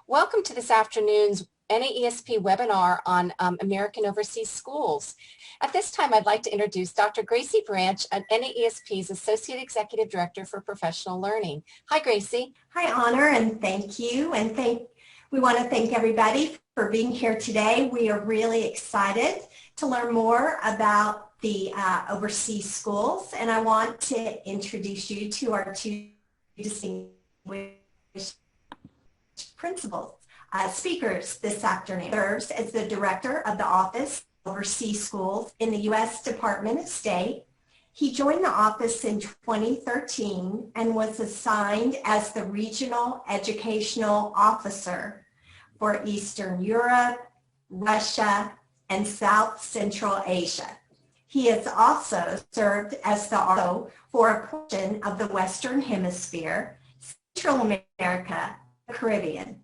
Welcome to this afternoon's NAESP webinar on American Overseas Schools. At this time, I'd like to introduce Dr. Gracie Branch, NAESP's Associate Executive Director for Professional Learning. Hi, Gracie. Hi, Honor, and thank you. We want to thank everybody for being here today. We are really excited to learn more about the overseas schools, and I want to introduce you to our two distinguished principals, speakers this afternoon. Serves as the Director of the Office of Overseas Schools in the U.S. Department of State. He joined the office in 2013 and was assigned as the Regional Educational Officer for Eastern Europe, Russia, and South Central Asia. He has also served as the RO for a portion of the Western Hemisphere, Central America, and the Caribbean.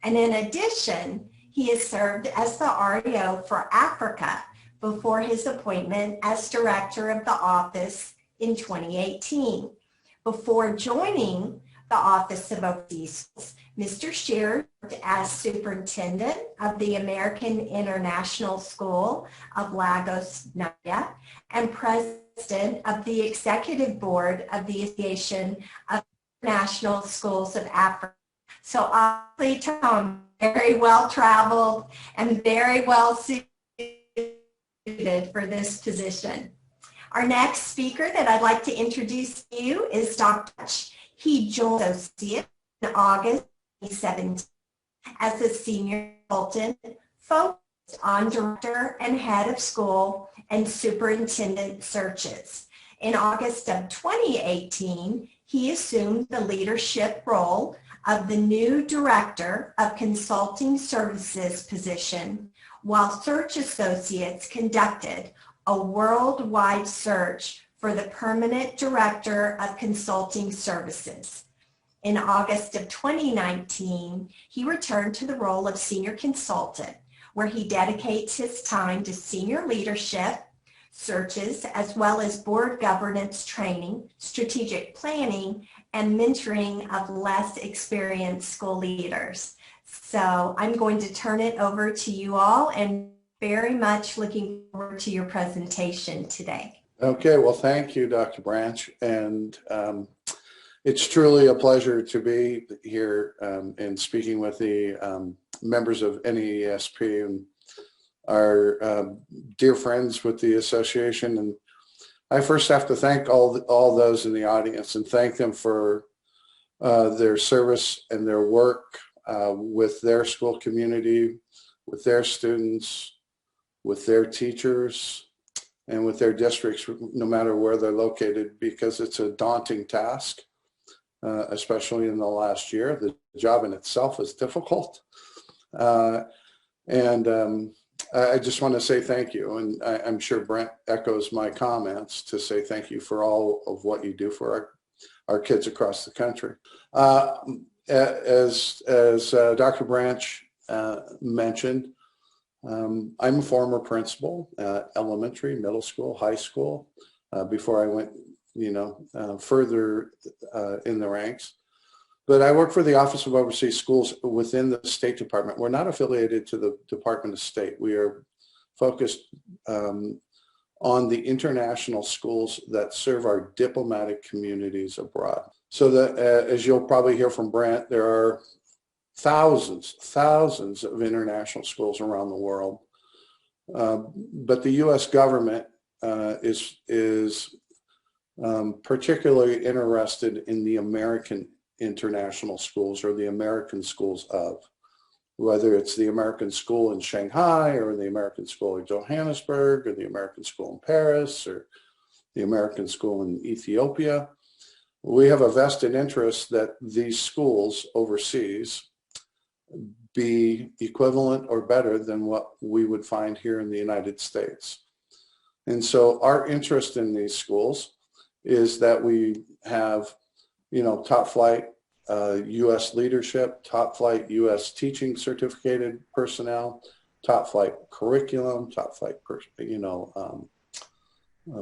And in addition, he has served as the REO for Africa before his appointment as Director of the Office in 2018. Before joining the Office of Overseas Schools, Mr. Shear served as Superintendent of the American International School of Lagos, Nigeria, and President of the Executive Board of the Association of International Schools of Africa. So obviously, Tom, very well traveled and very well suited for this position. Our next speaker that I'd like to introduce to you is Dr. Branch. He joined Associate in August 2017 as a senior consultant focused on director and head of school and superintendent searches. In August of 2018, he assumed the leadership role of the new Director of Consulting Services position, while search associates conducted a worldwide search for the permanent Director of Consulting Services. In August of 2019, he returned to the role of Senior Consultant, where he dedicates his time to senior leadership, searches, as well as board governance training, strategic planning, and mentoring of less experienced school leaders. So I'm going to turn it over to you all and very much looking forward to your presentation today. Okay, well, thank you, Dr. Branch. And it's truly a pleasure to be here and speaking with the members of NAESP and our dear friends with the association. And I first have to thank all those in the audience and thank them for their service and their work with their school community, with their students, with their teachers, and with their districts, no matter where they're located, because it's a daunting task, especially in the last year. The job in itself is difficult. I just want to say thank you, and I'm sure Brent echoes my comments to say thank you for all of what you do for our kids across the country. As Dr. Branch mentioned, I'm a former principal, elementary, middle school, high school, before I went, further in the ranks. But I work for the Office of Overseas Schools within the State Department. We're not affiliated to the Department of State. We are focused on the international schools that serve our diplomatic communities abroad. So that, as you'll probably hear from Brent, there are thousands of international schools around the world. But the U.S. government is particularly interested in the American international schools, or the American schools of, whether it's the American school in Shanghai or the American school in Johannesburg or the American school in Paris or the American school in Ethiopia. We have a vested interest that these schools overseas be equivalent or better than what we would find here in the United States. And so our interest in these schools is that we have top flight U.S. leadership, top flight U.S. teaching certificated personnel, top flight curriculum, top flight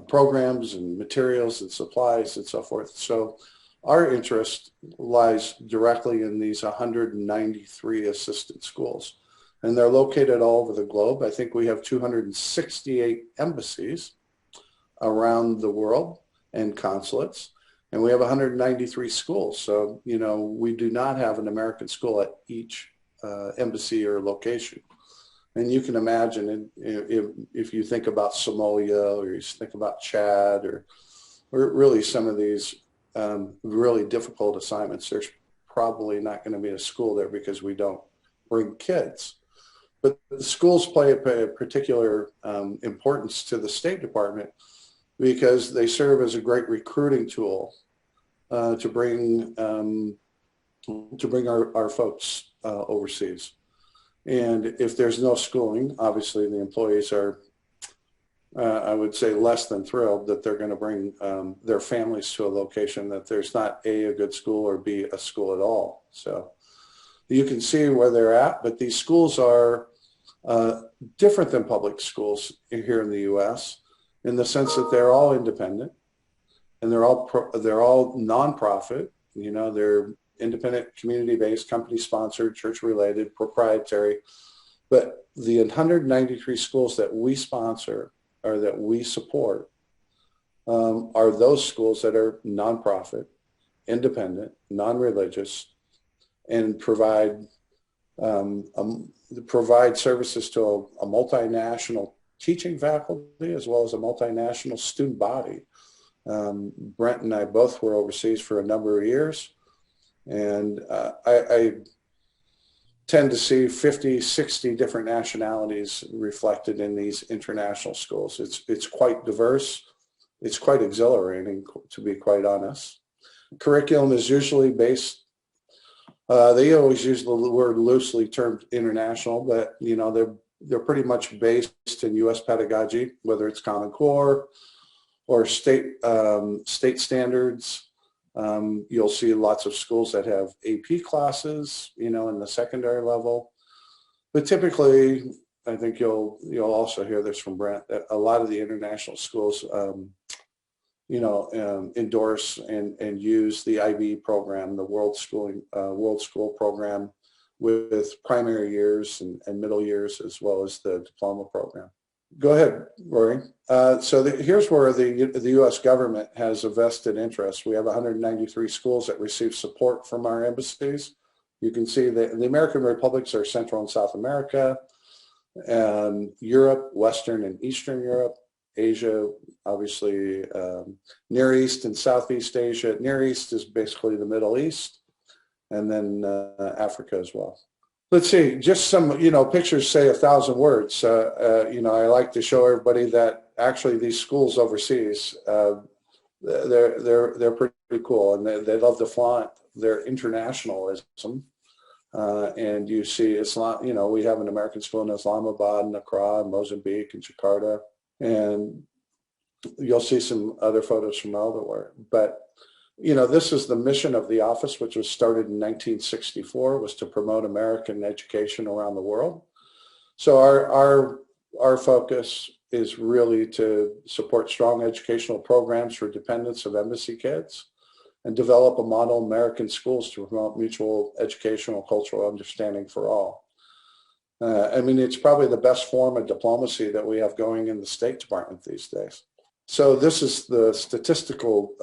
programs and materials and supplies and so forth. So our interest lies directly in these 193 assisted schools. And they're located all over the globe. I think we have 268 embassies around the world and consulates. And we have 193 schools. So, you know, we do not have an American school at each embassy or location. And you can imagine if you think about Somalia, or you think about Chad, or really some of these really difficult assignments, there's probably not going to be a school there because we don't bring kids. But the schools play a particular importance to the State Department because they serve as a great recruiting tool to bring our folks overseas. And if there's no schooling, obviously the employees are, I would say, less than thrilled that they're going to bring their families to a location that there's not A, a good school, or B, a school at all. So you can see where they're at, but these schools are different than public schools here in the U.S. in the sense that they're all independent and they're all nonprofit. You know, they're independent, community-based, company-sponsored, church-related, proprietary. But the 193 schools that we sponsor or that we support are those schools that are nonprofit, independent, non-religious, and provide services to a multinational teaching faculty as well as a multinational student body. Brent and I both were overseas for a number of years. And I tend to see 50, 60 different nationalities reflected in these international schools. It's quite diverse. It's quite exhilarating, to be quite honest. Curriculum is usually based, they always use the word loosely termed international, but you know, they're pretty much based in U.S. pedagogy, whether it's Common Core or state standards. You'll see lots of schools that have AP classes, you know, in the secondary level. But typically, I think you'll also hear this from Brent, that a lot of the international schools, endorse and use the IB program, the World School program, with primary years and middle years, as well as the diploma program. Go ahead, Rory. Here's where the U.S. government has a vested interest. We have 193 schools that receive support from our embassies. You can see that the American republics are Central and South America, Europe, Western and Eastern Europe, Asia, obviously Near East and Southeast Asia. Near East is basically the Middle East, and then Africa as well. Let's see, just some, pictures say 1,000 words. I like to show everybody that actually these schools overseas, they're pretty cool, and they love to flaunt their internationalism. And you see Islam, we have an American school in Islamabad, and Accra, and Mozambique, and Jakarta, and you'll see some other photos from elsewhere. But this is the mission of the office, which was started in 1964, was to promote American education around the world. So our focus is really to support strong educational programs for dependents of embassy kids and develop a model American schools to promote mutual educational cultural understanding for all. It's probably the best form of diplomacy that we have going in the State Department these days. So this is the statistical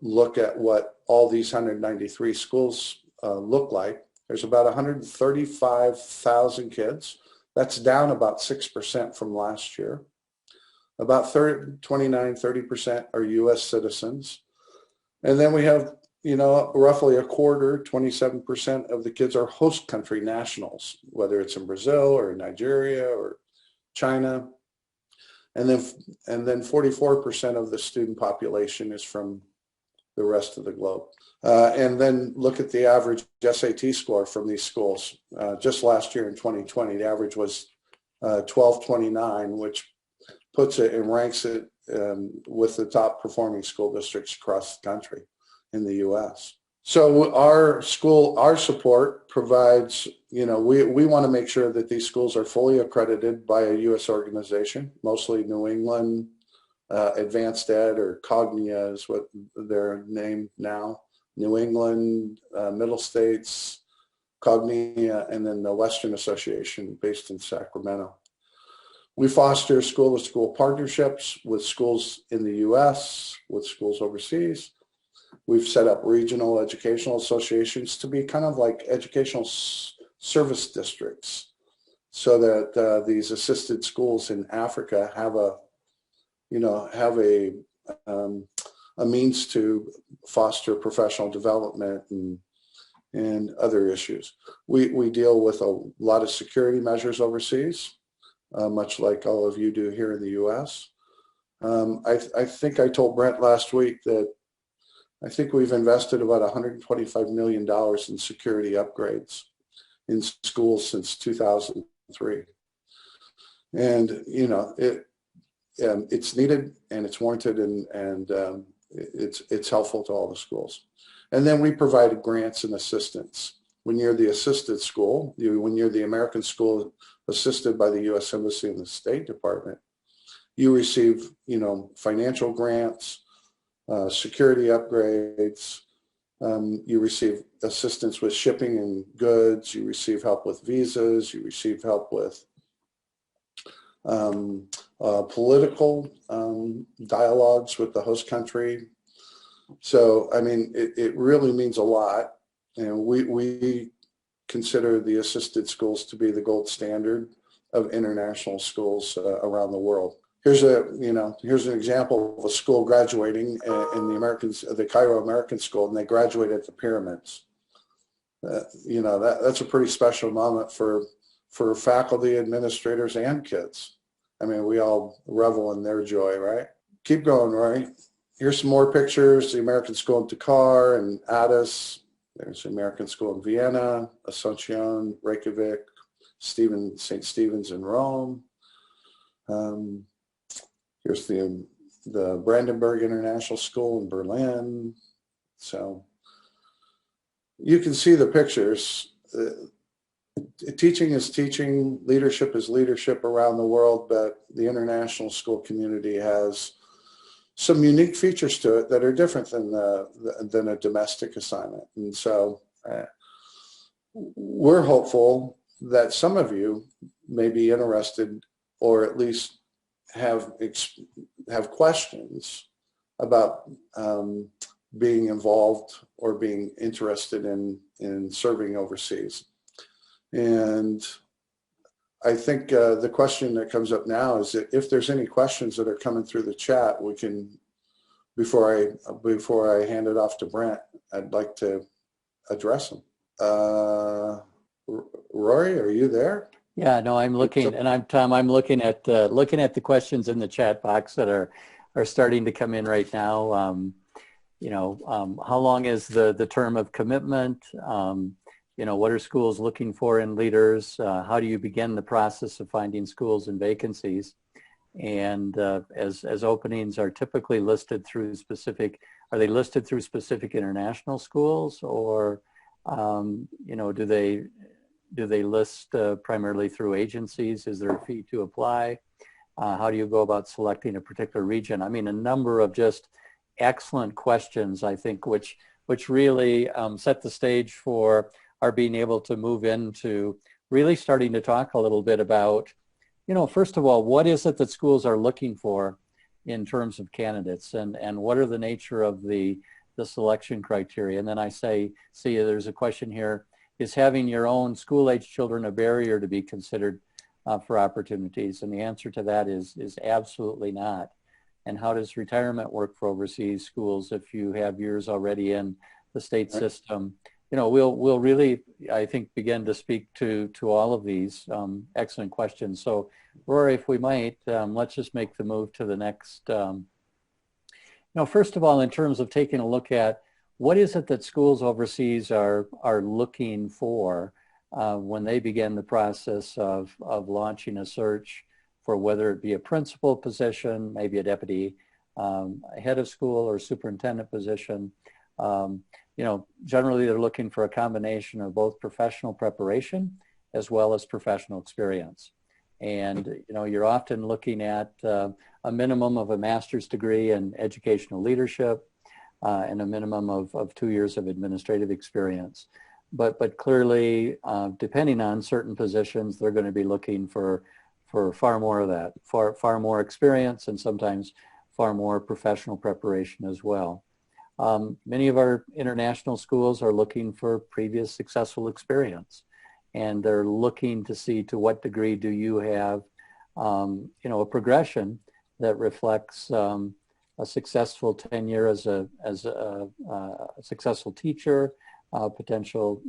look at what all these 193 schools look like. There's about 135,000 kids. That's down about 6% from last year. About 30% are U.S. citizens. And then we have, roughly a quarter, 27% of the kids are host country nationals, whether it's in Brazil or Nigeria or China. And then 44% of the student population is from the rest of the globe. And then look at the average SAT score from these schools. Just last year in 2020, the average was 1229, which puts it and ranks it with the top performing school districts across the country in the U.S. So our support provides, we want to make sure that these schools are fully accredited by a U.S. organization, mostly New England, Advanced Ed, or Cognia is what they're named now, New England, Middle States, Cognia, and then the Western Association based in Sacramento. We foster school-to-school partnerships with schools in the U.S., with schools overseas. We've set up regional educational associations to be kind of like educational service districts, so that these assisted schools in Africa have a means to foster professional development and other issues. We deal with a lot of security measures overseas, much like all of you do here in the U.S. I think I told Brent last week that I think we've invested about $125 million in security upgrades in schools since 2003. And, it's needed and it's warranted, and it's helpful to all the schools. And then we provide grants and assistance. When you're the assisted school, when you're the American school assisted by the U.S. Embassy and the State Department, you receive, financial grants, security upgrades. You receive assistance with shipping and goods. You receive help with visas. You receive help with political dialogues with the host country. So, I mean, it really means a lot. And we consider the assisted schools to be the gold standard of international schools around the world. Here's an example of a school graduating in the Cairo American School, and they graduate at the pyramids. That's a pretty special moment for faculty, administrators, and kids. I mean, we all revel in their joy, right? Keep going, Rory. Here's some more pictures. The American School in Dakar and Addis. There's the American School in Vienna, Asuncion, Reykjavik, St. Stephen's in Rome. Here's the Brandenburg International School in Berlin. So you can see the pictures. Teaching is teaching, leadership is leadership around the world, but the international school community has some unique features to it that are different than a domestic assignment. And so we're hopeful that some of you may be interested, or at least have questions about being involved or being interested in serving overseas. And I think the question that comes up now is that if there's any questions that are coming through the chat, we can, before I hand it off to Brent, I'd like to address them. Rory, are you there? Yeah, no, I'm looking, and I'm Tom. I'm looking at the questions in the chat box that are starting to come in right now. How long is the term of commitment? What are schools looking for in leaders? How do you begin the process of finding schools and vacancies? And as openings are typically listed through specific, are they listed through specific international schools, or do they list primarily through agencies? Is there a fee to apply? How do you go about selecting a particular region? I mean, a number of just excellent questions, I think, which really set the stage for our being able to move into really starting to talk a little bit about, first of all, what is it that schools are looking for in terms of candidates, and what are the nature of the selection criteria? And then I see there's a question here: is having your own school-age children a barrier to be considered for opportunities? And the answer to that is absolutely not. And how does retirement work for overseas schools if you have years already in the state system? We'll really, I think, begin to speak to all of these excellent questions. So, Rory, if we might, let's just make the move to the next. First of all, in terms of taking a look at what is it that schools overseas are looking for when they begin the process of launching a search for whether it be a principal position, maybe a deputy head of school or superintendent position. Generally they're looking for a combination of both professional preparation as well as professional experience. And, you're often looking at a minimum of a master's degree in educational leadership, and a minimum of 2 years of administrative experience. But clearly, depending on certain positions, they're going to be looking for far more of that, far more experience, and sometimes far more professional preparation as well. Many of our international schools are looking for previous successful experience, and they're looking to see to what degree do you have, a progression that reflects a successful tenure as a successful teacher, potential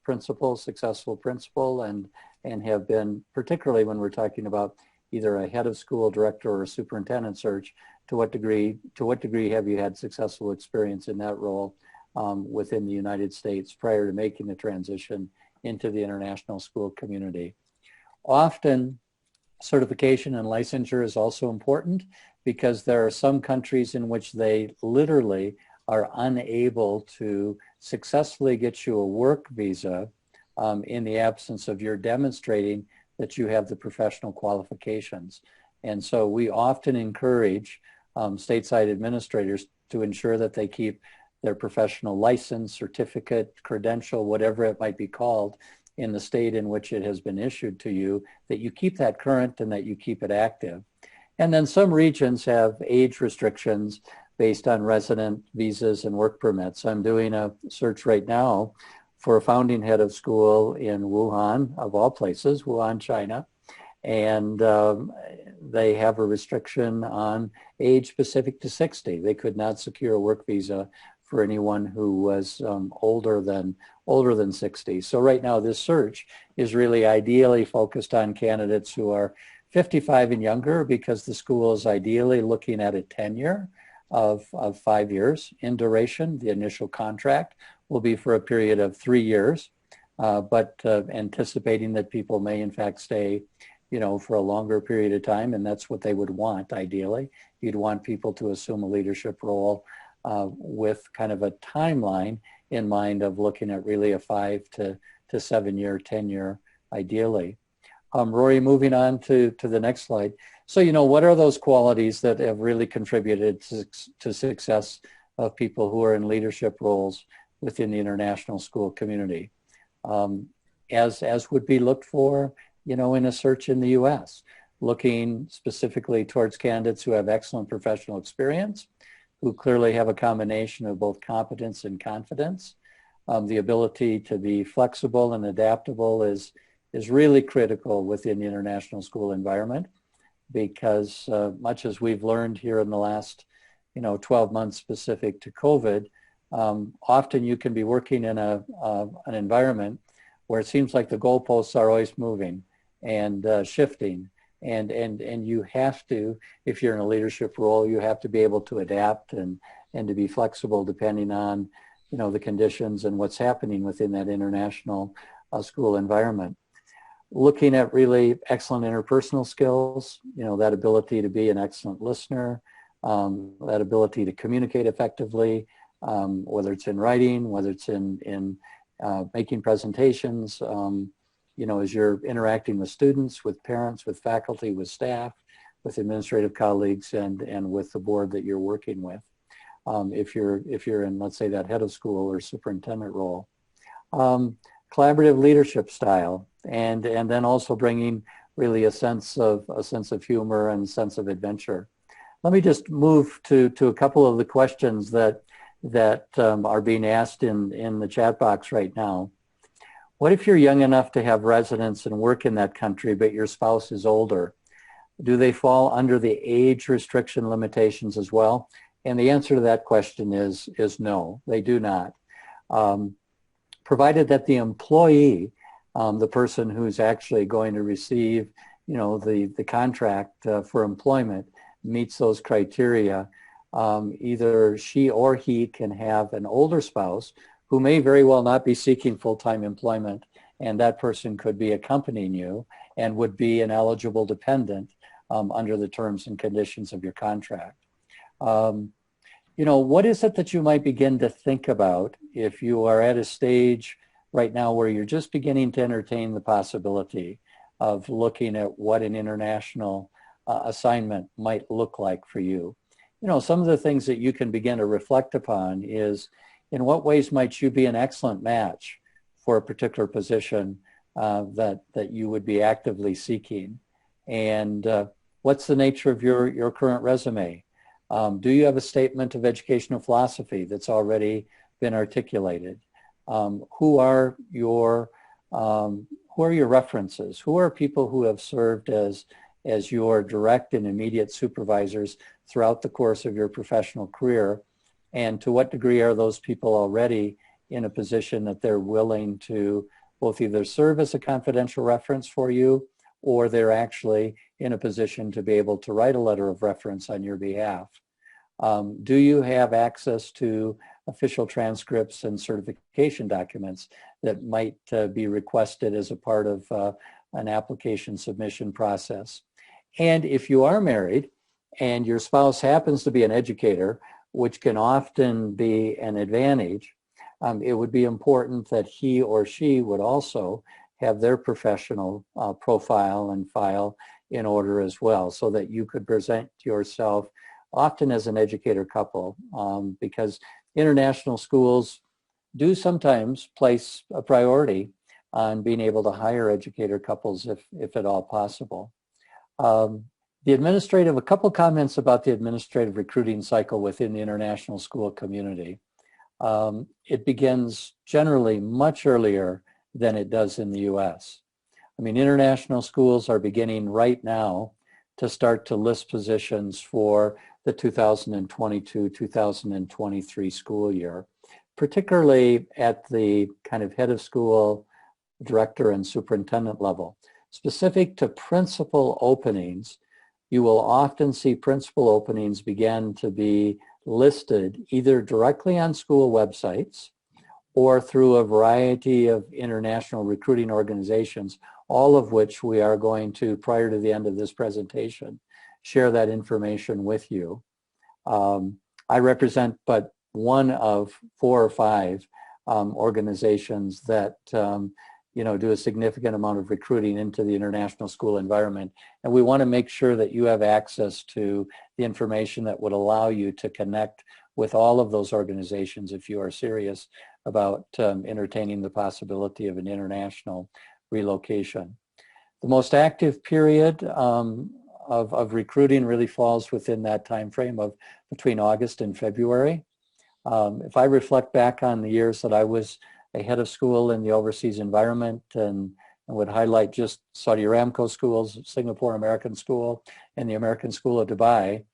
principal, successful principal, and have been, particularly when we're talking about either a head of school, director, or a superintendent search, to what degree have you had successful experience in that role within the United States prior to making the transition into the international school community. Often, certification and licensure is also important because there are some countries in which they literally are unable to successfully get you a work visa in the absence of your demonstrating that you have the professional qualifications. And so we often encourage stateside administrators to ensure that they keep their professional license, certificate, credential, whatever it might be called, in the state in which it has been issued to you, that you keep that current and that you keep it active. And then some regions have age restrictions based on resident visas and work permits. I'm doing a search right now for a founding head of school in Wuhan, of all places, Wuhan, China. And they have a restriction on age specific to 60. They could not secure a work visa for anyone who was older than 60. So right now this search is really ideally focused on candidates who are 55 and younger, because the school is ideally looking at a tenure of 5 years in duration. The initial contract will be for a period of 3 years, but anticipating that people may in fact stay, for a longer period of time, and that's what they would want ideally. You'd want people to assume a leadership role with kind of a timeline in mind of looking at really a 5 to 7 year tenure ideally. Rory, moving on to the next slide. So, what are those qualities that have really contributed to success of people who are in leadership roles within the international school community? As would be looked for, in a search in the US, looking specifically towards candidates who have excellent professional experience, who clearly have a combination of both competence and confidence. The ability to be flexible and adaptable is really critical within the international school environment, because much as we've learned here in the last 12 months specific to COVID, often you can be working in an environment where it seems like the goalposts are always moving and shifting. And you have to, if you're in a leadership role, you have to be able to adapt and to be flexible depending on, the conditions and what's happening within that international school environment. Looking at really excellent interpersonal skills, that ability to be an excellent listener, that ability to communicate effectively, whether it's in writing, whether it's in making presentations, as you're interacting with students, with parents, with faculty, with staff, with administrative colleagues, and with the board that you're working with. If you're in, let's say, that head of school or superintendent role. Collaborative leadership style, and then also bringing really a sense of humor and sense of adventure. Let me just move to a couple of the questions that are being asked in the chat box right now. What if you're young enough to have residence and work in that country, but your spouse is older? Do they fall under the age restriction limitations as well? And the answer to that question is no, they do not. Provided that the employee, the person who's actually going to receive, the contract for employment, meets those criteria, either she or he can have an older spouse who may very well not be seeking full-time employment, and that person could be accompanying you and would be an eligible dependent under the terms and conditions of your contract. What is it that you might begin to think about if you are at a stage right now where you're just beginning to entertain the possibility of looking at what an international assignment might look like for you? some of the things that you can begin to reflect upon is in what ways might you be an excellent match for a particular position that you would be actively seeking, and what's the nature of your current resume? Do you have a statement of educational philosophy that's already been articulated? Who are your references? Who are people who have served as your direct and immediate supervisors throughout the course of your professional career? And to what degree are those people already in a position that they're willing to both either serve as a confidential reference for you, or they're actually in a position to be able to write a letter of reference on your behalf? Do you have access to official transcripts and certification documents that might be requested as a part of an application submission process? And if you are married and your spouse happens to be an educator, which can often be an advantage, it would be important that he or she would also have their professional profile and file in order as well, so that you could present yourself often as an educator couple, because international schools do sometimes place a priority on being able to hire educator couples if at all possible. A couple comments about the administrative recruiting cycle within the international school community. It begins generally much earlier than it does in the US. I mean, international schools are beginning right now to start to list positions for the 2022-2023 school year, particularly at the kind of head of school, director, and superintendent level. Specific to principal openings, you will often see principal openings begin to be listed either directly on school websites or through a variety of international recruiting organizations, all of which we are going to, prior to the end of this presentation, share that information with you. I represent but one of 4 or 5 organizations that do a significant amount of recruiting into the international school environment. And we want to make sure that you have access to the information that would allow you to connect with all of those organizations if you are serious about entertaining the possibility of an international relocation. The most active period of recruiting really falls within that time frame of between August and February. If I reflect back on the years that I was a head of school in the overseas environment, and would highlight just Saudi Aramco schools, Singapore American School, and the American School of Dubai,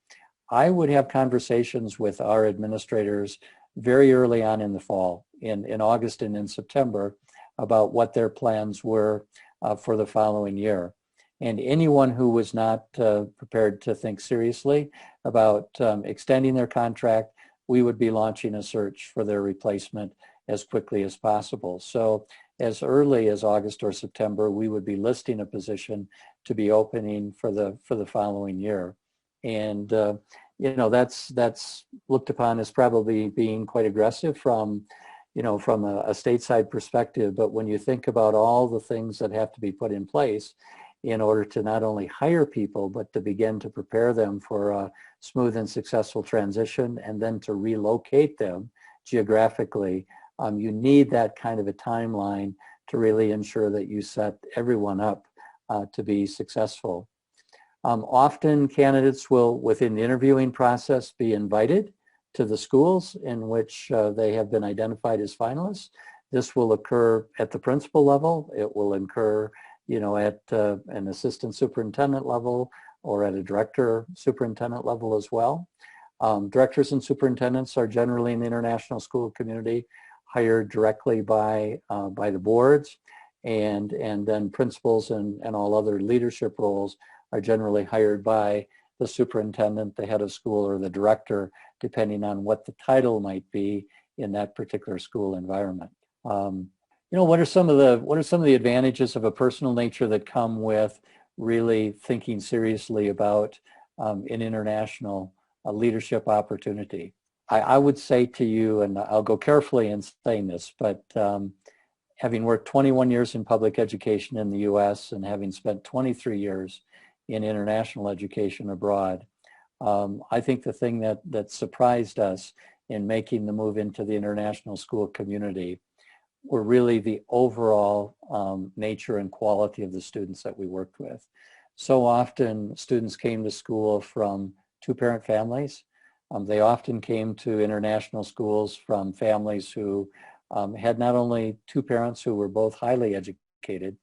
I would have conversations with our administrators very early on in the fall, in August and in September, about what their plans were for the following year. And anyone who was not prepared to think seriously about extending their contract, we would be launching a search for their replacement as quickly as possible. So as early as August or September, we would be listing a position to be opening for the following year. And that's looked upon as probably being quite aggressive from a stateside perspective. But when you think about all the things that have to be put in place in order to not only hire people, but to begin to prepare them for a smooth and successful transition, and then to relocate them geographically, you need that kind of a timeline to really ensure that you set everyone up to be successful. Often candidates will, within the interviewing process, be invited to the schools in which they have been identified as finalists. This will occur at the principal level. It will occur, at an assistant superintendent level or at a director superintendent level as well. Directors and superintendents are generally in the international school community hired directly by the boards, and then principals and all other leadership roles are generally hired by the superintendent, the head of school, or the director, depending on what the title might be in that particular school environment. What are some of the advantages of a personal nature that come with really thinking seriously about an international leadership opportunity? I would say to you, and I'll go carefully in saying this, but having worked 21 years in public education in the US and having spent 23 years in international education abroad, I think the thing that surprised us in making the move into the international school community were really the overall nature and quality of the students that we worked with. So often students came to school from two-parent families. They often came to international schools from families who had not only two parents who were both highly educated,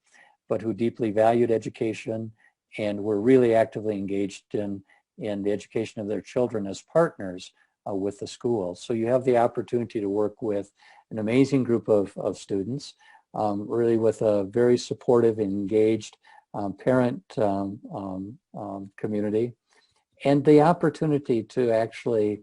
but who deeply valued education and were really actively engaged in the education of their children as partners with the school. So you have the opportunity to work with an amazing group of students, really with a very supportive, engaged parent community, and the opportunity to actually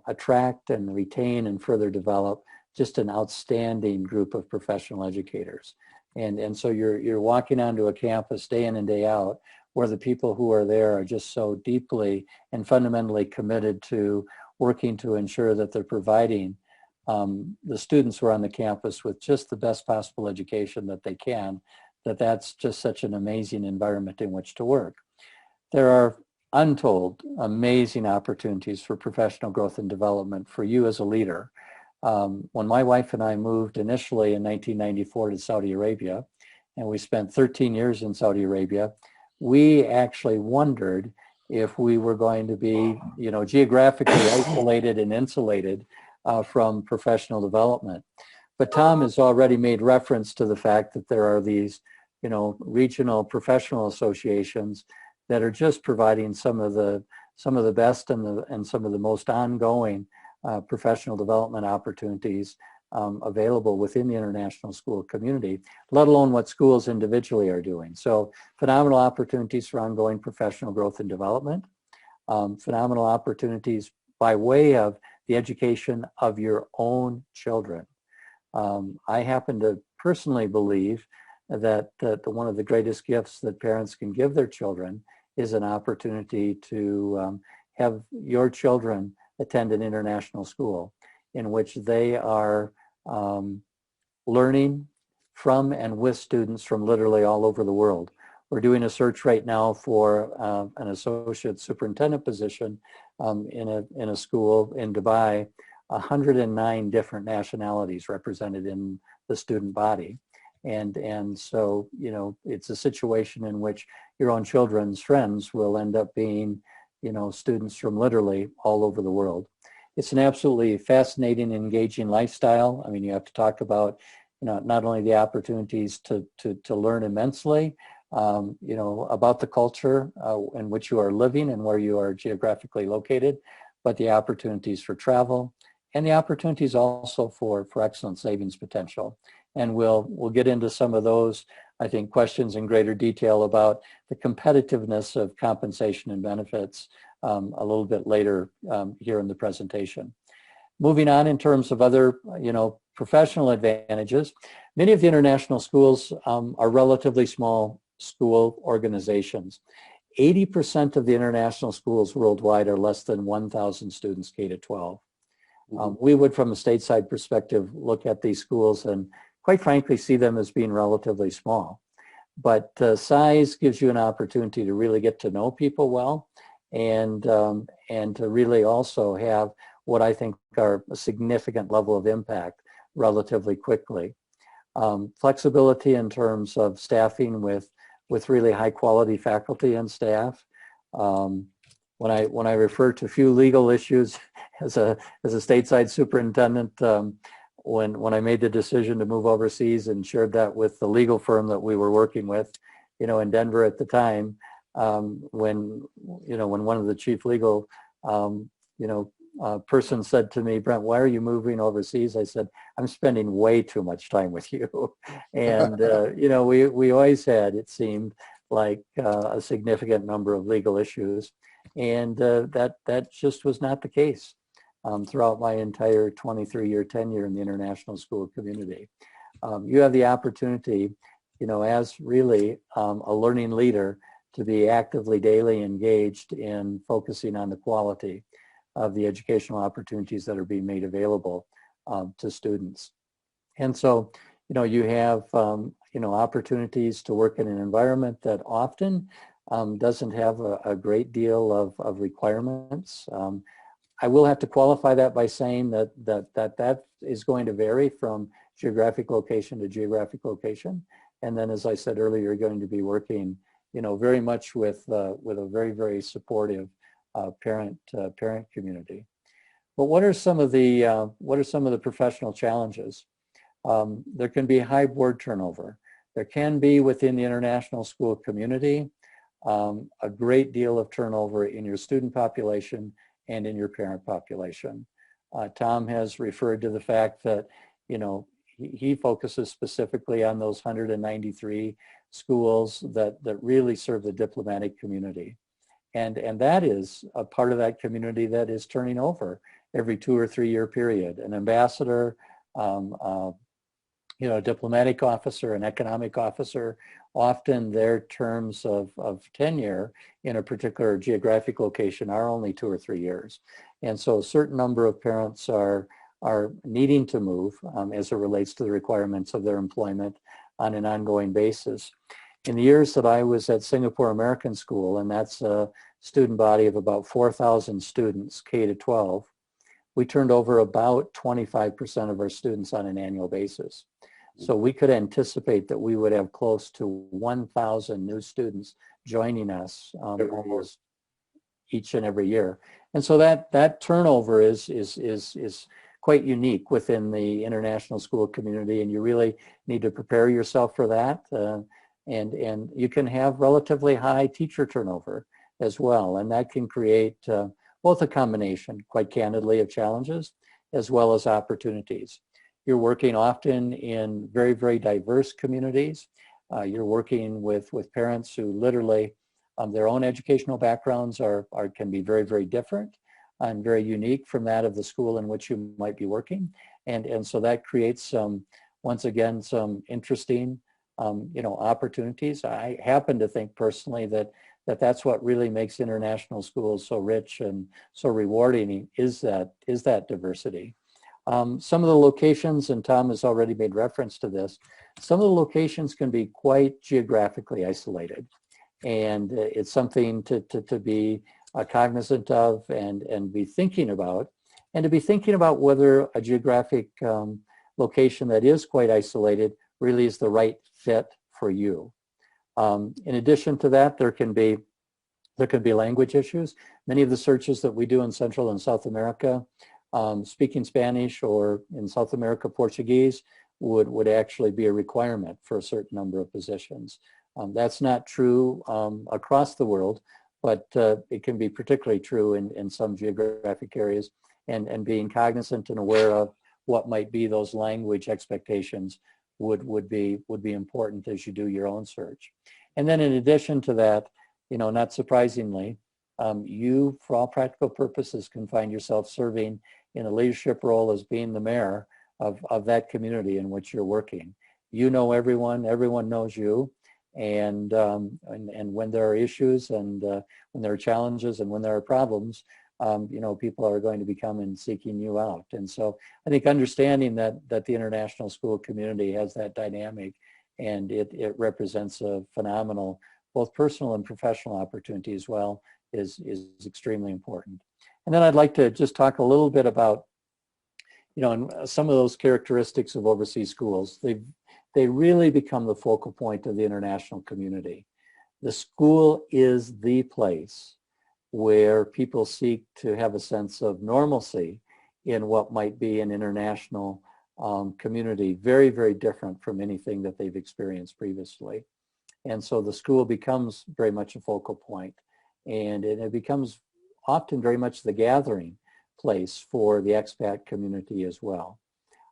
attract and retain and further develop just an outstanding group of professional educators. And so you're walking onto a campus day in and day out where the people who are there are just so deeply and fundamentally committed to working to ensure that they're providing the students who are on the campus with just the best possible education that they can, that's just such an amazing environment in which to work. There are untold amazing opportunities for professional growth and development for you as a leader. When my wife and I moved initially in 1994 to Saudi Arabia, and we spent 13 years in Saudi Arabia, we actually wondered if we were going to be, geographically isolated and insulated from professional development. But Tom has already made reference to the fact that there are these, regional professional associations that are just providing some of the best and some of the most ongoing professional development opportunities available within the international school community, let alone what schools individually are doing. So phenomenal opportunities for ongoing professional growth and development, phenomenal opportunities by way of the education of your own children. I happen to personally believe that one of the greatest gifts that parents can give their children is an opportunity to have your children attend an international school in which they are learning from and with students from literally all over the world. We're doing a search right now for an associate superintendent position in a school in Dubai, 109 different nationalities represented in the student body. And so, it's a situation in which your own children's friends will end up being, students from literally all over the world. It's an absolutely fascinating, engaging lifestyle. I mean, you have to talk about, not only the opportunities to learn immensely, about the culture in which you are living and where you are geographically located, but the opportunities for travel and the opportunities also for excellent savings potential. And we'll get into some of those, I think, questions in greater detail about the competitiveness of compensation and benefits a little bit later here in the presentation. Moving on in terms of other, professional advantages, many of the international schools are relatively small school organizations. 80% of the international schools worldwide are less than 1,000 students K to 12. We would, from a stateside perspective, look at these schools and quite frankly see them as being relatively small. But size gives you an opportunity to really get to know people well and to really also have what I think are a significant level of impact relatively quickly. Flexibility in terms of staffing with really high quality faculty and staff. When I refer to few legal issues as a stateside superintendent, when I made the decision to move overseas and shared that with the legal firm that we were working with, in Denver at the time, when one of the chief legal, person said to me, Brent, why are you moving overseas? I said, I'm spending way too much time with you. And, we always had, it seemed like a significant number of legal issues. And that just was not the case throughout my entire 23-year tenure in the international school community. You have the opportunity, as really a learning leader to be actively daily engaged in focusing on the quality of the educational opportunities that are being made available to students. And so, you have, opportunities to work in an environment that often doesn't have a great deal of requirements. I will have to qualify that by saying that is going to vary from geographic location to geographic location. And then, as I said earlier, you're going to be working, very much with a very, very supportive parent community. But what are some of the professional challenges? There can be high board turnover. There can be within the international school community a great deal of turnover in your student population and in your parent population. Tom has referred to the fact that, he focuses specifically on those 193 schools that really serve the diplomatic community. And that is a part of that community that is turning over every 2 or 3 year period. An ambassador, a diplomatic officer, an economic officer, often their terms of tenure in a particular geographic location are only 2 or 3 years. And so a certain number of parents are needing to move as it relates to the requirements of their employment on an ongoing basis. In the years that I was at Singapore American School, and that's a student body of about 4,000 students, K to 12, we turned over about 25% of our students on an annual basis. So we could anticipate that we would have close to 1,000 new students joining us almost each and every year. And so that turnover is quite unique within the international school community, and you really need to prepare yourself for that. And you can have relatively high teacher turnover as well, and that can create both a combination, quite candidly, of challenges as well as opportunities. You're working often in very, very diverse communities. You're working with parents who literally, their own educational backgrounds can be very, very different and very unique from that of the school in which you might be working. And so that creates once again, some interesting, opportunities. I happen to think personally that's what really makes international schools so rich and so rewarding is that diversity. Some of the locations, and Tom has already made reference to this, some of the locations can be quite geographically isolated. And it's something to be cognizant of and be thinking about. And to be thinking about whether a geographic location that is quite isolated really is the right fit for you. In addition to that, there can be language issues. Many of the searches that we do in Central and South America, speaking Spanish or in South America, Portuguese would actually be a requirement for a certain number of positions. That's not true across the world, but it can be particularly true in some geographic areas, and being cognizant and aware of what might be those language expectations would be important as you do your own search. And then in addition to that, not surprisingly, you, for all practical purposes, can find yourself serving in a leadership role as being the mayor of that community in which you're working. You know everyone knows you, and when there are issues and when there are challenges and when there are problems, people are going to be coming seeking you out. And so I think understanding that the international school community has that dynamic, and it represents a phenomenal both personal and professional opportunity as well, is extremely important. And then I'd like to just talk a little bit about, some of those characteristics of overseas schools. They really become the focal point of the international community. The school is the place where people seek to have a sense of normalcy in what might be an international community, very, very different from anything that they've experienced previously. And so the school becomes very much a focal point, and it becomes often very much the gathering place for the expat community as well.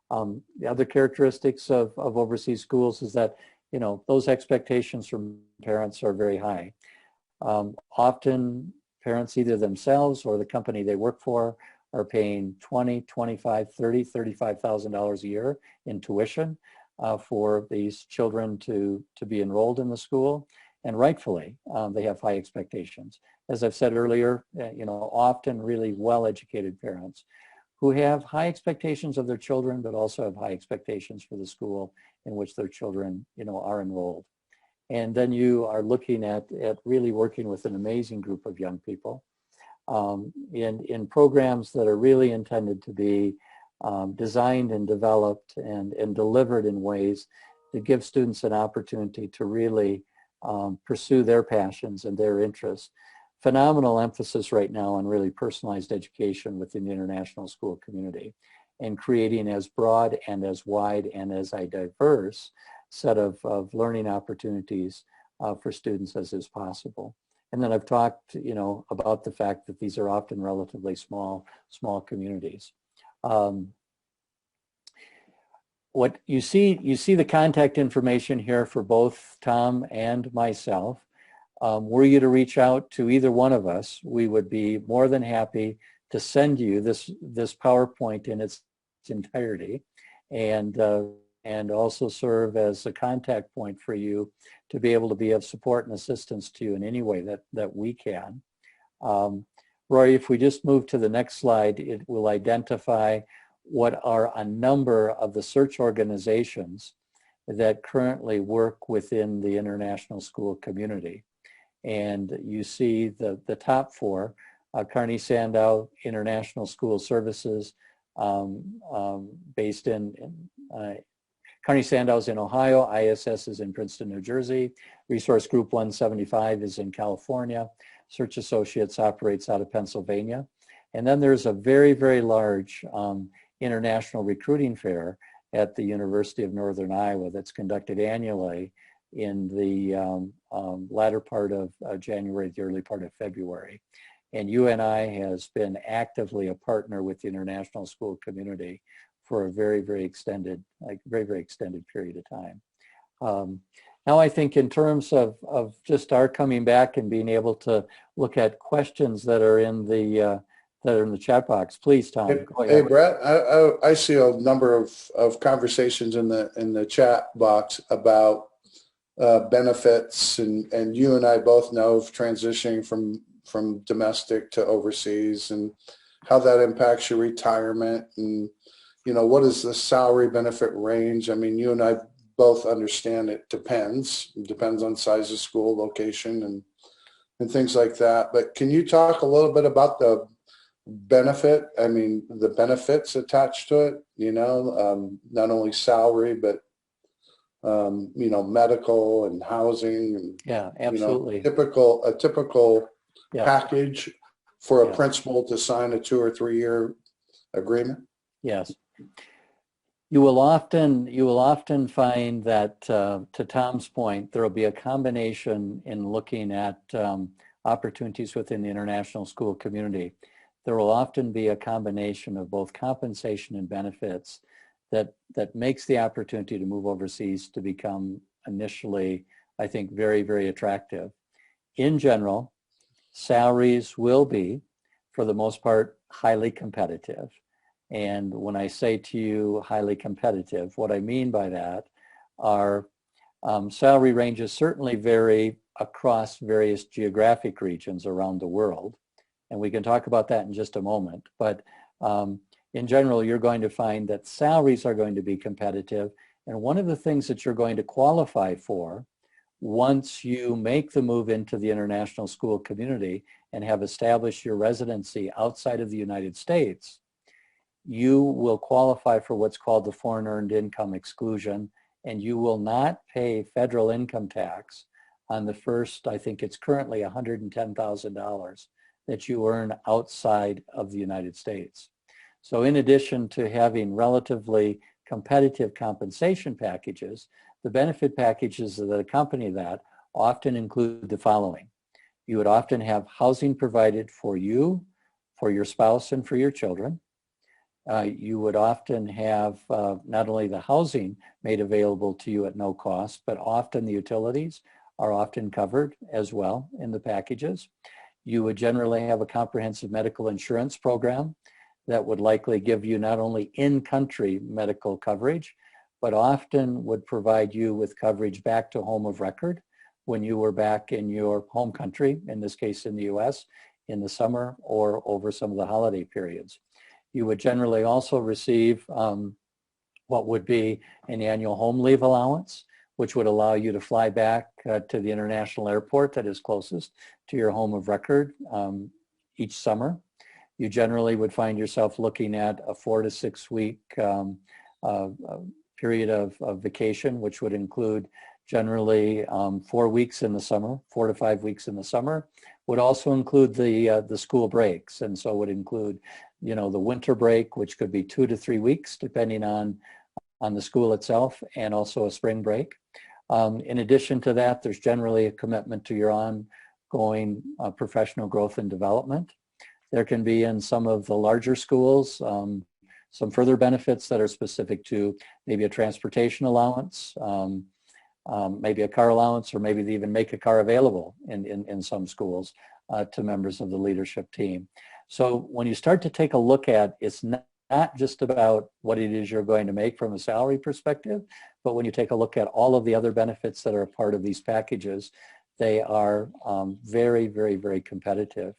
The other characteristics of overseas schools is that, those expectations from parents are very high. Often parents, either themselves or the company they work for, are paying $20,000, $25,000, $30,000, $35,000 a year in tuition for these children to be enrolled in the school. And rightfully, they have high expectations. As I've said earlier, often really well-educated parents who have high expectations of their children, but also have high expectations for the school in which their children, are enrolled. And then you are looking at really working with an amazing group of young people in programs that are really intended to be designed and developed and delivered in ways that give students an opportunity to really pursue their passions and their interests. Phenomenal emphasis right now on really personalized education within the international school community and creating as broad and as wide and as a diverse set of learning opportunities for students as is possible. And then I've talked, about the fact that these are often relatively small communities. What you see the contact information here for both Tom and myself. Were you to reach out to either one of us, we would be more than happy to send you this PowerPoint in its entirety, and also serve as a contact point for you to be able to be of support and assistance to you in any way that we can. Rory, if we just move to the next slide, it will identify what are a number of the search organizations that currently work within the international school community. And you see the top four, Carney-Sandow International School Services, based in Carney-Sandow's in Ohio, ISS is in Princeton, New Jersey, Resource Group 175 is in California, Search Associates operates out of Pennsylvania. And then there's a very, very large international recruiting fair at the University of Northern Iowa that's conducted annually in the latter part of January, the early part of February. And UNI has been actively a partner with the international school community for a very, very extended period of time. Now I think in terms of just our coming back and being able to look at questions that are in the chat box, please, Tom. Go ahead. Hey, Brett, I see a number of conversations in the chat box about benefits, and you and I both know of transitioning from domestic to overseas and how that impacts your retirement, and what is the salary benefit range. I mean, you and I both understand it depends on size of school, location, and things like that. But can you talk a little bit about the benefit? I mean, the benefits attached to it, not only salary, but medical and housing and yeah, absolutely. A typical yeah. package for a principal to sign a 2 or 3 year agreement. Yes. You will often find that, to Tom's point, there will be a combination in looking at opportunities within the international school community. There will often be a combination of both compensation and benefits that makes the opportunity to move overseas to become initially, I think, very, very attractive. In general, salaries will be, for the most part, highly competitive. And when I say to you highly competitive, what I mean by that are salary ranges certainly vary across various geographic regions around the world. And we can talk about that in just a moment. But in general, you're going to find that salaries are going to be competitive. And one of the things that you're going to qualify for once you make the move into the international school community and have established your residency outside of the United States, you will qualify for what's called the foreign earned income exclusion, and you will not pay federal income tax on the first, I think it's currently $110,000 that you earn outside of the United States. So in addition to having relatively competitive compensation packages, the benefit packages that accompany that often include the following. You would often have housing provided for you, for your spouse, and for your children. You would often have not only the housing made available to you at no cost, but often the utilities are often covered as well in the packages. You would generally have a comprehensive medical insurance program that would likely give you not only in-country medical coverage, but often would provide you with coverage back to home of record when you were back in your home country, in this case in the US, in the summer or over some of the holiday periods. You would generally also receive what would be an annual home leave allowance, which would allow you to fly back to the international airport that is closest to your home of record each summer. You generally would find yourself looking at a 4 to 6 week period of vacation, which would include generally 4 weeks in the summer, 4 to 5 weeks in the summer. Would also include the school breaks, and so would include, you know, the winter break, which could be 2 to 3 weeks, depending on the school itself, and also a spring break. In addition to that, there's generally a commitment to your ongoing professional growth and development. There can be in some of the larger schools some further benefits that are specific to maybe a transportation allowance, maybe a car allowance, or maybe they even make a car available in some schools to members of the leadership team. So when you start to take a look at, it's not just about what it is you're going to make from a salary perspective, but when you take a look at all of the other benefits that are a part of these packages, they are very, very, very competitive.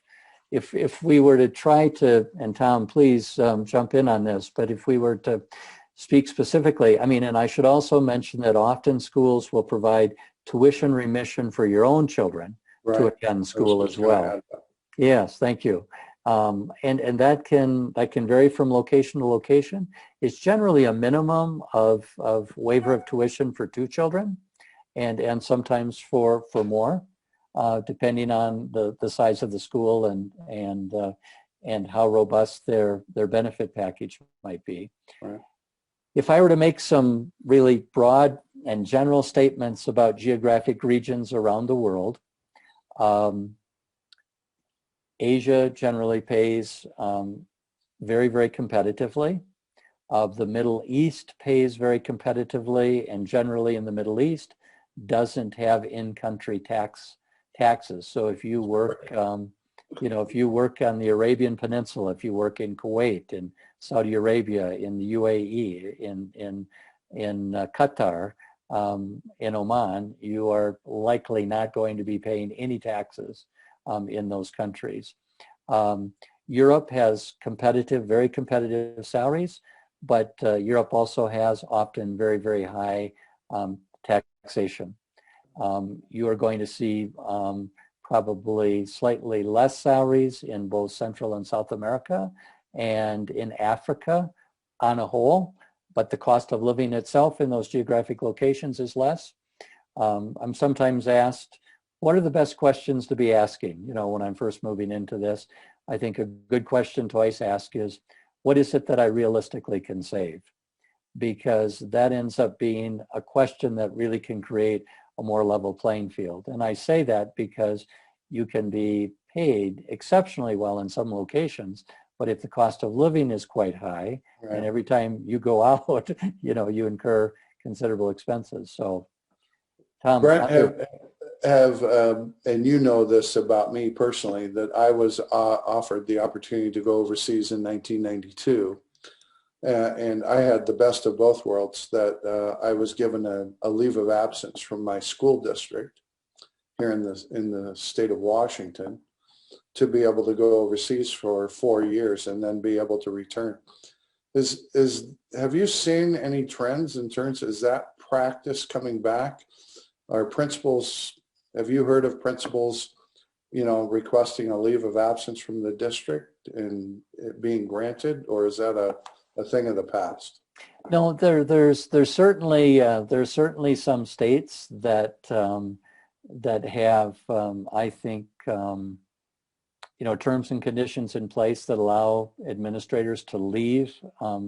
If we were to try to, and Tom, please jump in on this, but if we were to speak specifically, I mean, and I should also mention that often schools will provide tuition remission for your own children to attend school as well. Yes, thank you. And that can vary from location to location. It's generally a minimum of waiver of tuition for 2 children, and sometimes for more, depending on the size of the school and how robust their benefit package might be. Right. If I were to make some really broad and general statements about geographic regions around the world, Asia generally pays very, very competitively. The Middle East pays very competitively, and generally in the Middle East doesn't have in-country taxes. So if you work, if you work on the Arabian Peninsula, if you work in Kuwait, in Saudi Arabia, in the UAE, in Qatar, in Oman, you are likely not going to be paying any taxes in those countries. Europe has very competitive salaries, but Europe also has often very, very high taxation. You are going to see probably slightly less salaries in both Central and South America and in Africa on a whole, but the cost of living itself in those geographic locations is less. I'm sometimes asked, what are the best questions to be asking? You know, when I'm first moving into this, I think a good question to always ask is, what is it that I realistically can save? Because that ends up being a question that really can create a more level playing field. And I say that because you can be paid exceptionally well in some locations, but if the cost of living is quite high, right, and every time you go out, you know, you incur considerable expenses. So, Tom, Brent, and you know this about me personally, that I was offered the opportunity to go overseas in 1992. And I had the best of both worlds, that I was given a leave of absence from my school district here in the state of Washington to be able to go overseas for 4 years and then be able to return. Have you seen any trends in terms, is that practice coming back? Are principals, have you heard of principals, you know, requesting a leave of absence from the district and it being granted, or is that a thing of the past? No, there's certainly some states that have I think you know, terms and conditions in place that allow administrators to leave,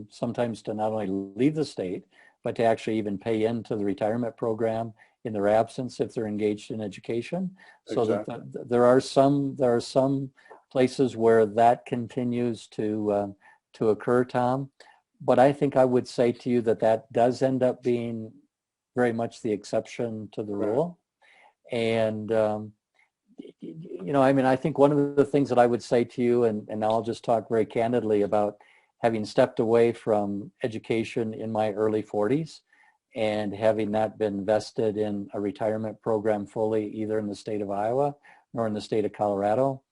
sometimes to not only leave the state, but to actually even pay into the retirement program in their absence if they're engaged in education. So exactly. That there are some places where that continues to occur, Tom. But I think I would say to you that does end up being very much the exception to the rule. And you know, I mean, I think one of the things that I would say to you, and I'll just talk very candidly about having stepped away from education in my early 40s and having not been vested in a retirement program fully, either in the state of Iowa nor in the state of Colorado.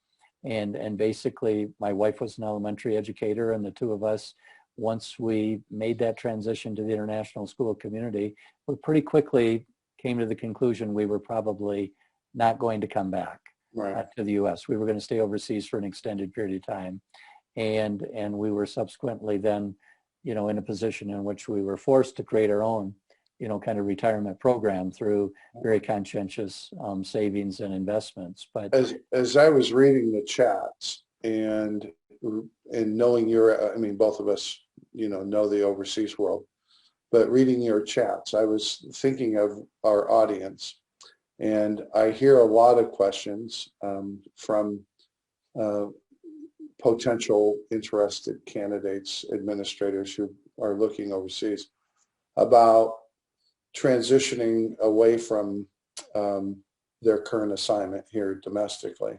And basically, my wife was an elementary educator, and the two of us, once we made that transition to the international school community, we pretty quickly came to the conclusion we were probably not going to come back Right. to the U.S. We were going to stay overseas for an extended period of time. And we were subsequently then, in a position in which we were forced to create our own, kind of retirement program through very conscientious savings and investments. But As I was reading the chats and knowing both of us, know the overseas world, but reading your chats, I was thinking of our audience, and I hear a lot of questions from potential interested candidates, administrators who are looking overseas about transitioning away from their current assignment here domestically.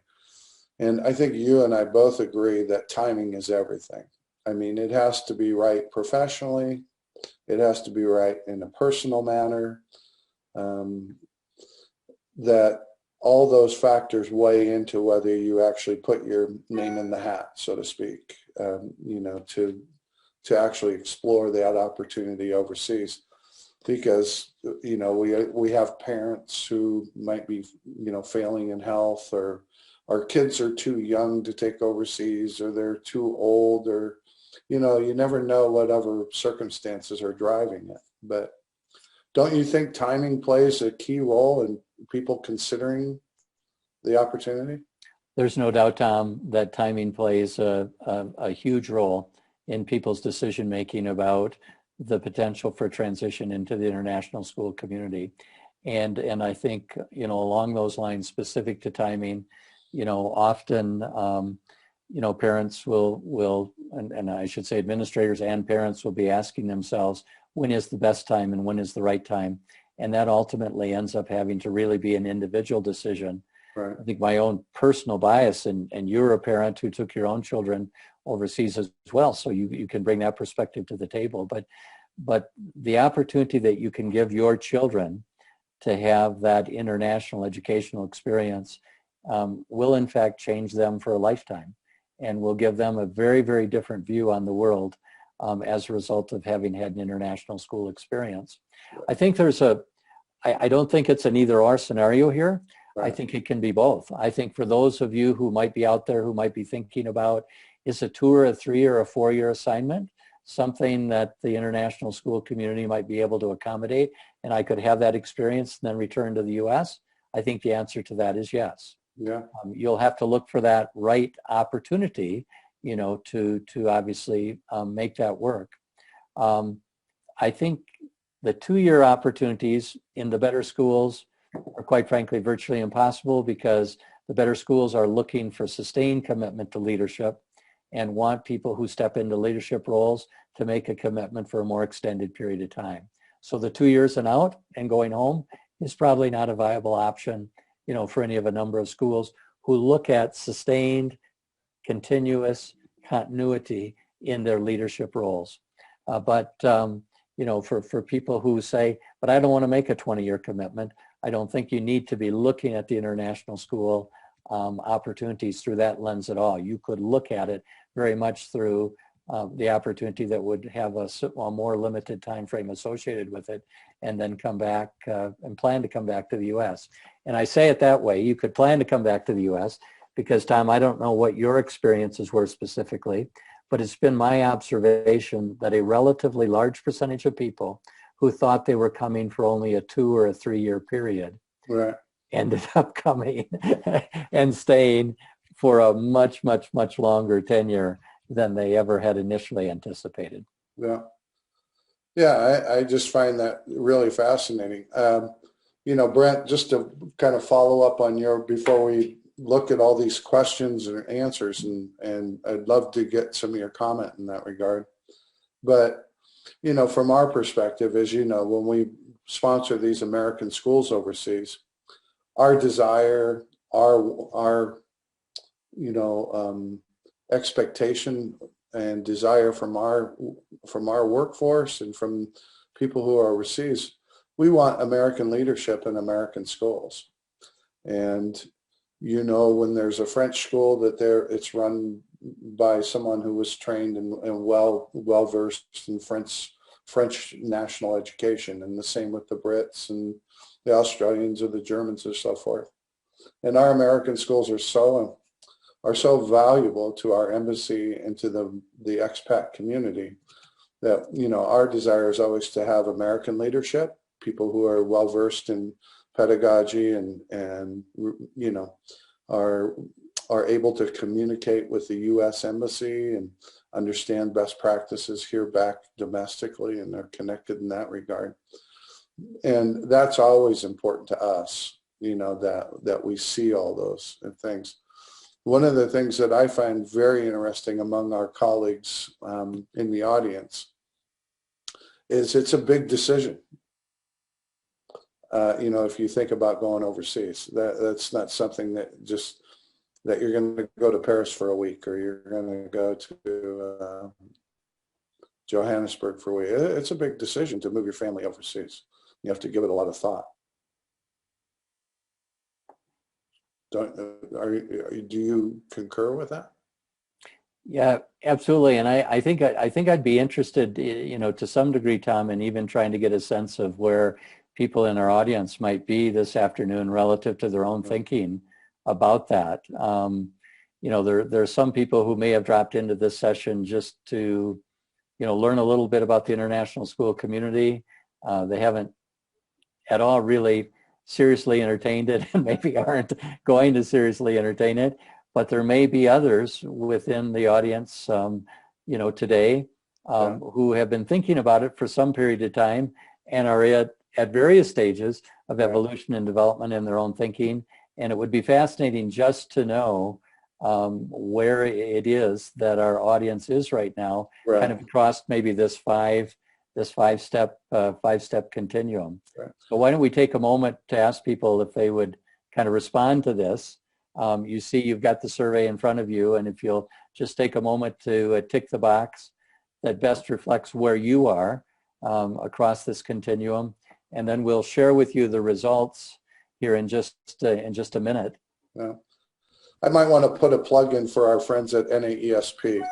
And I think you and I both agree that timing is everything. I mean, it has to be right professionally. It has to be right in a personal manner. That all those factors weigh into whether you actually put your name in the hat, so to speak, to actually explore that opportunity overseas. Because, we have parents who might be, failing in health, or our kids are too young to take overseas, or they're too old, or, you never know what other circumstances are driving it. But don't you think timing plays a key role in people considering the opportunity? There's no doubt, Tom, that timing plays a huge role in people's decision-making about the potential for transition into the international school community. And I think, along those lines, specific to timing, often, parents will, and I should say administrators and parents will be asking themselves, when is the best time and when is the right time? And that ultimately ends up having to really be an individual decision. Right. I think my own personal bias, and you're a parent who took your own children overseas as well, so you can bring that perspective to the table. But the opportunity that you can give your children to have that international educational experience will in fact change them for a lifetime, and will give them a very, very different view on the world as a result of having had an international school experience. I think I don't think it's an either or scenario here. Right. I think it can be both. I think for those of you who might be out there who might be thinking about, is a 2 or a 3 or a 4 year assignment something that the international school community might be able to accommodate, and I could have that experience and then return to the U.S.? I think the answer to that is yes. Yeah. You'll have to look for that right opportunity, to obviously make that work. I think the 2 year opportunities in the better schools are, quite frankly, virtually impossible, because the better schools are looking for sustained commitment to leadership and want people who step into leadership roles to make a commitment for a more extended period of time. So the 2 years and out and going home is probably not a viable option, for any of a number of schools who look at sustained, continuous continuity in their leadership roles. But for people who say, but I don't want to make a 20-year commitment, I don't think you need to be looking at the international school opportunities through that lens at all. You could look at it very much through the opportunity that would have a more limited time frame associated with it, and then come back and plan to come back to the U.S. And I say it that way. You could plan to come back to the U.S. because, Tom, I don't know what your experiences were specifically, but it's been my observation that a relatively large percentage of people who thought they were coming for only a 2 or a 3 year period, right, ended up coming and staying for a much, much, much longer tenure than they ever had initially anticipated. Yeah. Yeah, I just find that really fascinating. Brent, just to kind of follow up on before we look at all these questions and answers, and I'd love to get some of your comment in that regard. But, from our perspective, as you know, when we sponsor these American schools overseas, our desire, our expectation and desire from our workforce and from people who are overseas, we want American leadership in American schools. And when there's a French school it's run by someone who was trained and well versed in French national education, and the same with the Brits and the Australians or the Germans or so forth. And our American schools are so valuable to our embassy and to the expat community that, you know, our desire is always to have American leadership, people who are well versed in pedagogy and you know, are able to communicate with the U.S. Embassy and understand best practices here back domestically, and they're connected in that regard. And that's always important to us, you know, that we see all those things. One of the things that I find very interesting among our colleagues in the audience is it's a big decision. You know, if you think about going overseas, that's not something that you're going to go to Paris for a week, or you're going to go to Johannesburg for a week. It's a big decision to move your family overseas. You have to give it a lot of thought. Do you concur with that? Yeah, absolutely. And I think I'd be interested, you know, to some degree, Tom, in even trying to get a sense of where people in our audience might be this afternoon relative to their own thinking about that. You know, there are some people who may have dropped into this session just to, you know, learn a little bit about the international school community. They haven't at all really seriously entertained it, and maybe aren't going to seriously entertain it. But there may be others within the audience, you know, today who have been thinking about it for some period of time and are at various stages of evolution and development in their own thinking. And it would be fascinating just to know where it is that our audience is right now, kind of across maybe this five-step continuum. So why don't we take a moment to ask people if they would kind of respond to this. You see you've got the survey in front of you, and if you'll just take a moment to tick the box that best reflects where you are across this continuum, and then we'll share with you the results here in just a minute. Yeah. I might want to put a plug in for our friends at NAESP.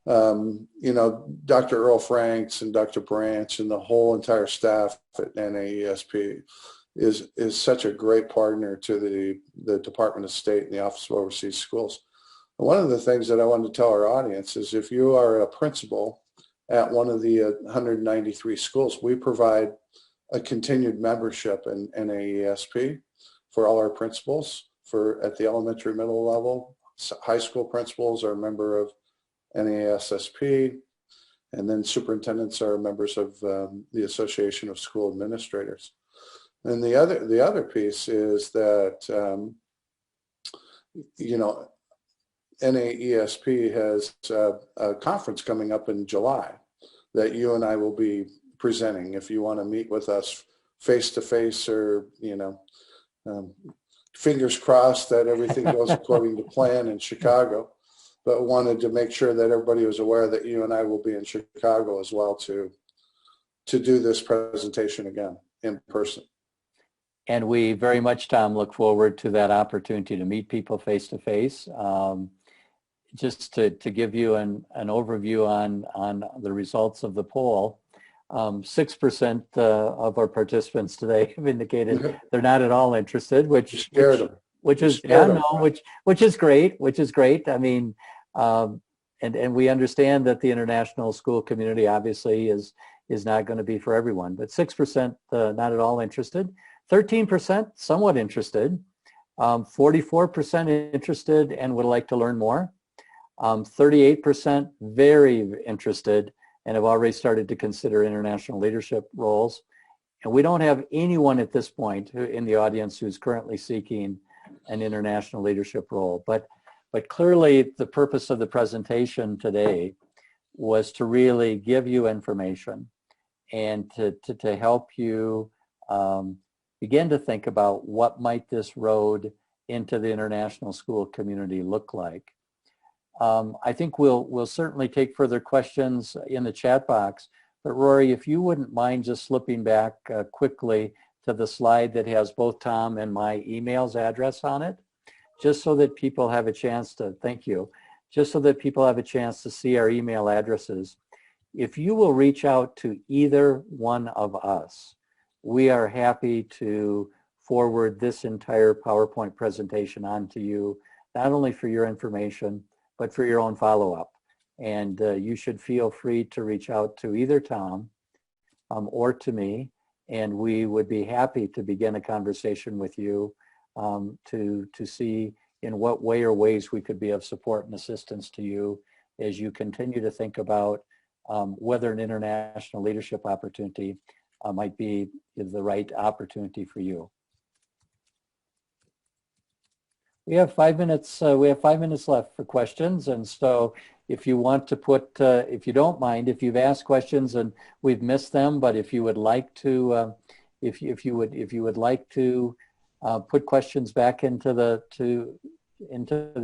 You know, Dr. Earl Franks and Dr. Branch and the whole entire staff at NAESP is such a great partner to the Department of State and the Office of Overseas Schools. And one of the things that I wanted to tell our audience is if you are a principal at one of the 193 schools, we provide a continued membership in NAESP for all our principals at the elementary middle level. High school principals are a member of NASSP, and then superintendents are members of the Association of School Administrators. And the other piece is that you know, NAESP has a conference coming up in July that you and I will be presenting. If you want to meet with us face to face, or you know, fingers crossed that everything goes according to plan in Chicago. But wanted to make sure that everybody was aware that you and I will be in Chicago as well to do this presentation again in person. And we very much, Tom, look forward to that opportunity to meet people face to face. Just to give you an overview on the results of the poll, 6% of our participants today have indicated they're not at all interested, which is great. I mean, and we understand that the international school community obviously is not going to be for everyone, but 6% not at all interested, 13% somewhat interested, 44% interested and would like to learn more, 38% very interested and have already started to consider international leadership roles. And we don't have anyone at this point in the audience who's currently seeking an international leadership role. But clearly the purpose of the presentation today was to really give you information and to help you begin to think about what might this road into the international school community look like. I think we'll certainly take further questions in the chat box, but Rory, if you wouldn't mind just slipping back quickly to the slide that has both Tom and my email's address on it, just so that people have a chance to, thank you, just so that people have a chance to see our email addresses. If you will reach out to either one of us we are happy to forward this entire PowerPoint presentation on to you, not only for your information, but for your own follow-up. And you should feel free to reach out to either Tom or to me, and we would be happy to begin a conversation with you to see in what way or ways we could be of support and assistance to you as you continue to think about whether an international leadership opportunity might be the right opportunity for you. We have 5 minutes. We have 5 minutes left for questions, and so if you want to put, if you don't mind, if you've asked questions and we've missed them, but if you would like to, if you would like to put questions back into the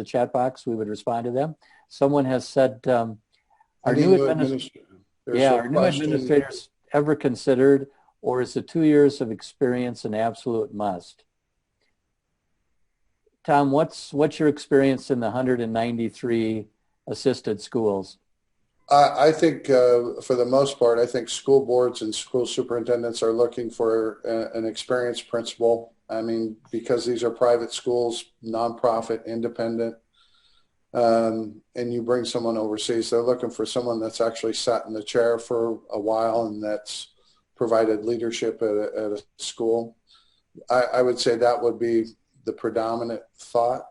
chat box, we would respond to them. Someone has said, are new administrators ever considered, or is the 2 years of experience an absolute must? Tom, what's your experience in the 193 assisted schools? I think for the most part, I think school boards and school superintendents are looking for an experienced principal. I mean, because these are private schools, nonprofit, independent, and you bring someone overseas, they're looking for someone that's actually sat in the chair for a while and that's provided leadership at a school. I would say that would be the predominant thought.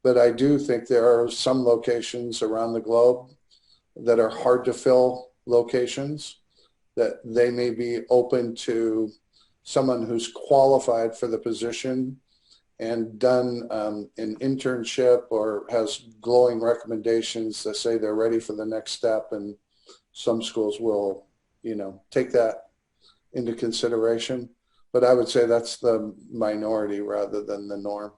But I do think there are some locations around the globe that are hard to fill locations that they may be open to someone who's qualified for the position and done an internship or has glowing recommendations that say they're ready for the next step. And some schools will, take that into consideration. But I would say that's the minority rather than the norm.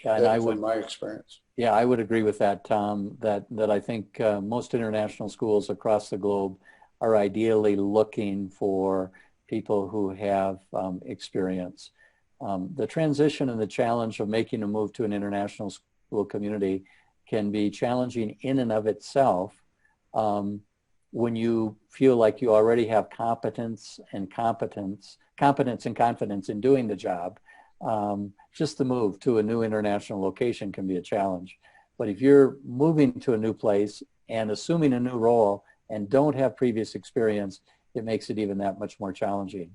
Yeah, and I would, from my experience. Yeah, I would agree with that, Tom, that I think most international schools across the globe are ideally looking for people who have experience. The transition and the challenge of making a move to an international school community can be challenging in and of itself when you feel like you already have competence and confidence in doing the job. Just the move to a new international location can be a challenge. But if you're moving to a new place and assuming a new role and don't have previous experience, it makes it even that much more challenging.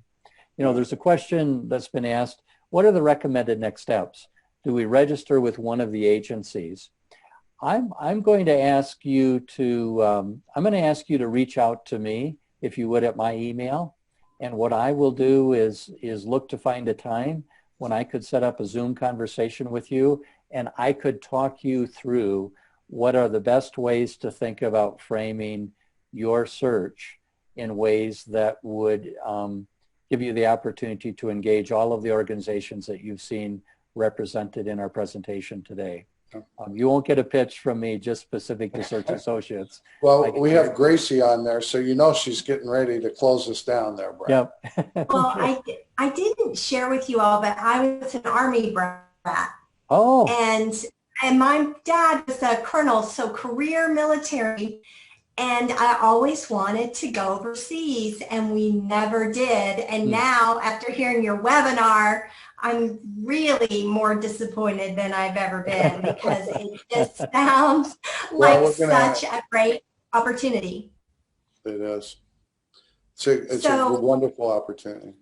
There's a question that's been asked, what are the recommended next steps? Do we register with one of the agencies? I'm going to ask you to reach out to me, if you would, at my email. And what I will do is look to find a time when I could set up a Zoom conversation with you, and I could talk you through what are the best ways to think about framing your search in ways that would give you the opportunity to engage all of the organizations that you've seen represented in our presentation today. You won't get a pitch from me just specific to Search Associates. Well, we have Gracie on there, so she's getting ready to close us down there, Brad. Yep. Well, I didn't share with you all, but I was an Army brat. Oh. And my dad was a colonel, so career military. And I always wanted to go overseas, and we never did. And now, after hearing your webinar, I'm really more disappointed than I've ever been because it just sounds like such a great opportunity. It is. It's a wonderful opportunity.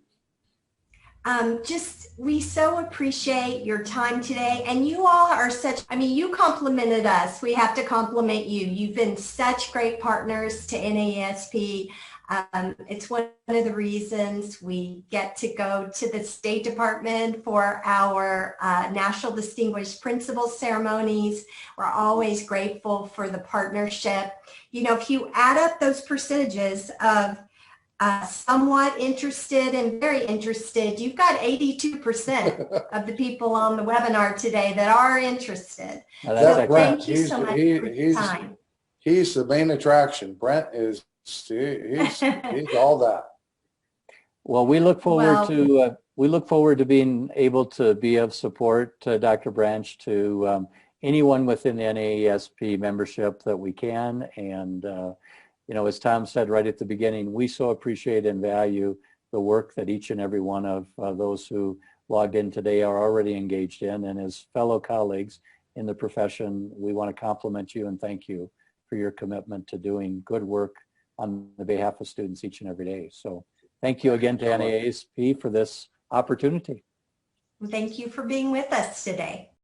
We so appreciate your time today, and you all are you complimented us. We have to compliment you. You've been such great partners to NAESP. It's one of the reasons we get to go to the State Department for our National Distinguished Principal ceremonies. We're always grateful for the partnership. If you add up those percentages of somewhat interested and very interested, you've got 82% of the people on the webinar today that are interested. So thank you so much for your time. He's the main attraction. Brent is, he's all that. Well, we look forward to being able to be of support to Dr. Branch, to anyone within the NAESP membership that we can. And as Tom said right at the beginning, we so appreciate and value the work that each and every one of those who logged in today are already engaged in. And as fellow colleagues in the profession, we want to compliment you and thank you for your commitment to doing good work on the behalf of students each and every day. So thank you again to NAASP for this opportunity. Thank you for being with us today.